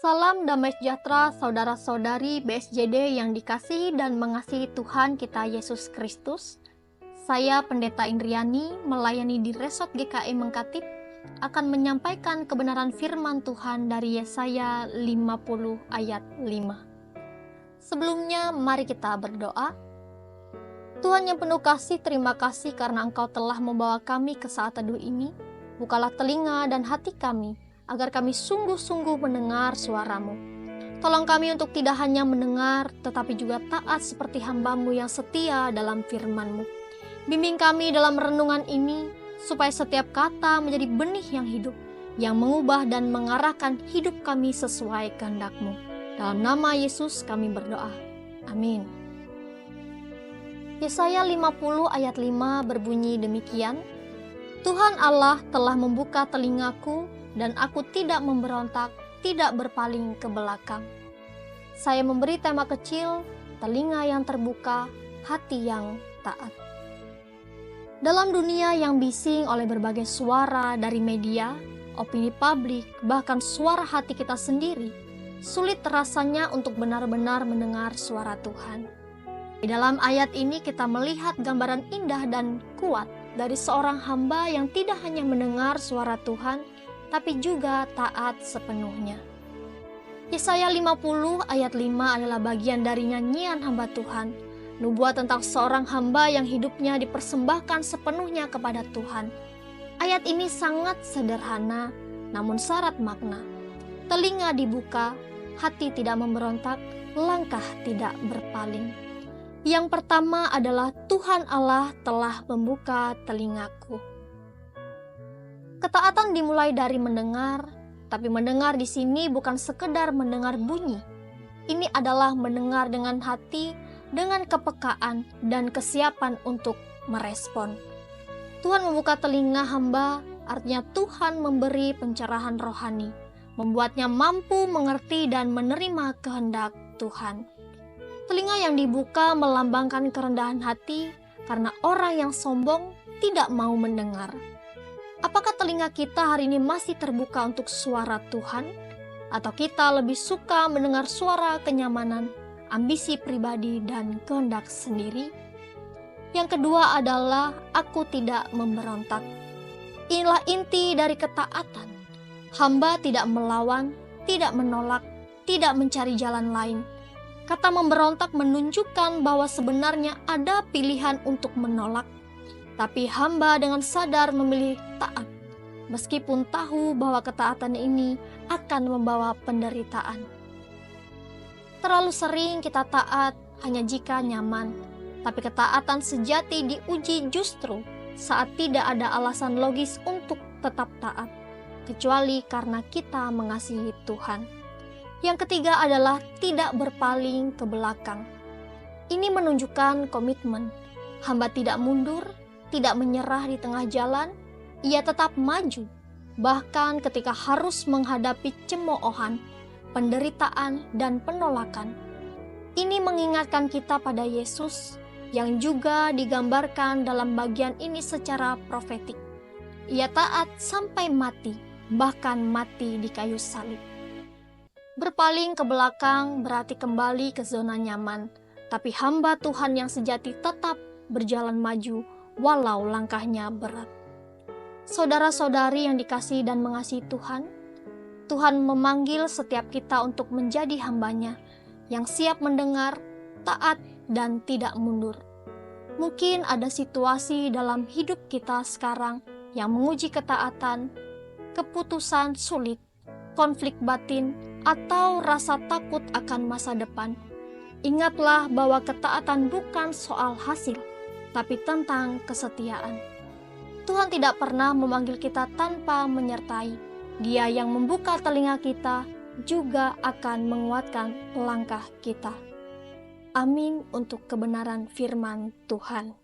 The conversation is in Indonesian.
Salam damai sejahtera saudara-saudari BSJD yang dikasihi dan mengasihi Tuhan kita Yesus Kristus. Saya Pendeta Indriani melayani di Resort GKI Mengkatip akan menyampaikan kebenaran firman Tuhan dari Yesaya 50 ayat 5. Sebelumnya mari kita berdoa. Tuhan yang penuh kasih, terima kasih karena Engkau telah membawa kami ke saat teduh ini. Bukalah telinga dan hati kami, agar kami sungguh-sungguh mendengar suara-Mu. Tolong kami untuk tidak hanya mendengar, tetapi juga taat seperti hamba-Mu yang setia dalam firman-Mu. Bimbing kami dalam renungan ini, supaya setiap kata menjadi benih yang hidup, yang mengubah dan mengarahkan hidup kami sesuai kehendak-Mu. Dalam nama Yesus kami berdoa. Amin. Yesaya 50 ayat 5 berbunyi demikian, Tuhan Allah telah membuka telingaku, dan aku tidak memberontak, tidak berpaling ke belakang. Saya memberi tema kecil, telinga yang terbuka, hati yang taat. Dalam dunia yang bising oleh berbagai suara dari media, opini publik, bahkan suara hati kita sendiri, sulit rasanya untuk benar-benar mendengar suara Tuhan. Di dalam ayat ini kita melihat gambaran indah dan kuat dari seorang hamba yang tidak hanya mendengar suara Tuhan, tapi juga taat sepenuhnya. Yesaya 50 ayat 5 adalah bagian dari nyanyian hamba Tuhan, nubuat tentang seorang hamba yang hidupnya dipersembahkan sepenuhnya kepada Tuhan. Ayat ini sangat sederhana, namun syarat makna. Telinga dibuka, hati tidak memberontak, langkah tidak berpaling. Yang pertama adalah Tuhan Allah telah membuka telingaku. Ketaatan dimulai dari mendengar, tapi mendengar di sini bukan sekedar mendengar bunyi. Ini adalah mendengar dengan hati, dengan kepekaan dan kesiapan untuk merespon. Tuhan membuka telinga hamba, artinya Tuhan memberi pencerahan rohani, membuatnya mampu mengerti dan menerima kehendak Tuhan. Telinga yang dibuka melambangkan kerendahan hati, karena orang yang sombong tidak mau mendengar. Apakah telinga kita hari ini masih terbuka untuk suara Tuhan? Atau kita lebih suka mendengar suara kenyamanan, ambisi pribadi, dan kehendak sendiri? Yang kedua adalah aku tidak memberontak. Inilah inti dari ketaatan. Hamba tidak melawan, tidak menolak, tidak mencari jalan lain. Kata memberontak menunjukkan bahwa sebenarnya ada pilihan untuk menolak. Tapi hamba dengan sadar memilih taat, meskipun tahu bahwa ketaatan ini akan membawa penderitaan. Terlalu sering kita taat hanya jika nyaman, tapi ketaatan sejati diuji justru saat tidak ada alasan logis untuk tetap taat, kecuali karena kita mengasihi Tuhan. Yang ketiga adalah tidak berpaling ke belakang. Ini menunjukkan komitmen. Hamba tidak mundur, tidak menyerah di tengah jalan, ia tetap maju, bahkan ketika harus menghadapi cemoohan, penderitaan, dan penolakan. Ini mengingatkan kita pada Yesus yang juga digambarkan dalam bagian ini secara profetik. Ia taat sampai mati, bahkan mati di kayu salib. Berpaling ke belakang berarti kembali ke zona nyaman, tapi hamba Tuhan yang sejati tetap berjalan maju walau langkahnya berat. Saudara-saudari yang dikasihi dan mengasihi Tuhan, Tuhan memanggil setiap kita untuk menjadi hamba-Nya yang siap mendengar, taat, dan tidak mundur. Mungkin ada situasi dalam hidup kita sekarang yang menguji ketaatan, keputusan sulit, konflik batin, atau rasa takut akan masa depan. Ingatlah bahwa ketaatan bukan soal hasil, tapi tentang kesetiaan. Tuhan tidak pernah memanggil kita tanpa menyertai. Dia yang membuka telinga kita juga akan menguatkan langkah kita. Amin untuk kebenaran firman Tuhan.